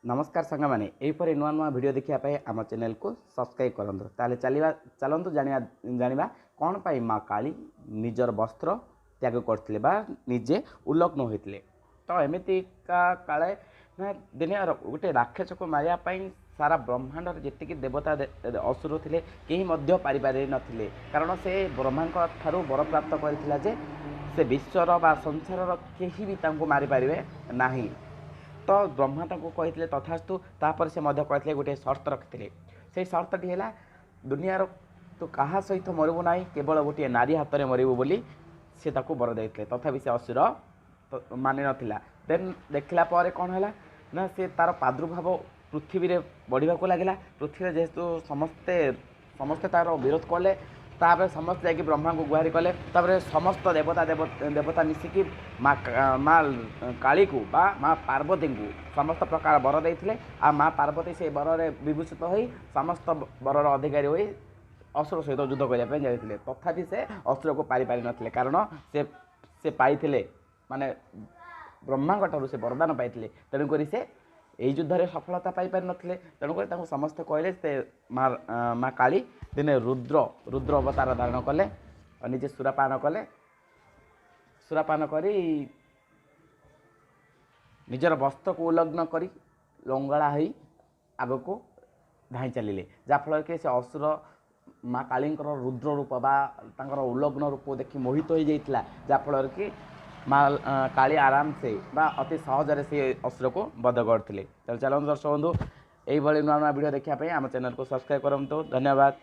नमस्कार सांग मैंने यहीपर नुआ नुआ भिड देखापी आम चैनल को सब्सक्राइब करूँ ताले चलतु जाना कौन पाई माँ काली निजर वस्त्र त्याग करते निजे उल्लग्न होते तो एमतीका काले ना दिने गोटे राक्षस को मारियापाई सारा ब्रह्मांड जी देवता असुर थे कहीं पारि नथिले कारण से ब्रह्मा ठारू वर प्राप्त करथिला जे से विश्वर बा संसार केही भी तांको मारि पारिबे नाही। तो ब्रह्मा कही तथास्तु तापर से कहते गोटे सर्त रखिते से सर्तटी है दुनियार तू क्या सहित मरबू ना केवल गोटे नारी हाथ में मरबू बोली सी बर देते तथापि से असुर मानि नाला देन देखला कौन है ना सी तार प्रादुर्भाव पृथ्वी रे बढ़ा लगे पृथ्वी जेहेतु समस्ते समस्ते तार विरोध कले तापर समस्त जाकि ब्रह्मा को गुहारी कले तापर समस्त देवता देवता मिसिकी माँ काली को बा माँ पार्वती को समस्त प्रकार बर देते आ माँ पार्वती से बर विभूषित हो समस्त बरर अधिकारी हो असुर सहित युद्ध करने जाते तथापि से असुर को पारि नथिले कारण से पाई माने ब्रह्मा ठारू से वरदान पाई तेणुक से यही युद्ध में सफलता पाई नथिले तेणुक समस्ते कहले से माँ काली दिने रुद्र अवतार धारण कले और निजे सुरापान कले सुरापान करी निजर वस्त्र को उल्लग्न करी लंगड़ा हो आग को धाई चलिए जहाँफल कि से असुर माँ काली रुद्र रूप बा उल्लग्न रूप देखी मोहित हो जाता जहाँफल कि माँ काली आराम से बा अति सहजरे से असुर को बध करते चलो चलते दर्शक बंधु यही नुआ नुआ वीडियो देखापी आम चैनल को सब्सक्राइब करूँ। धन्यवाद।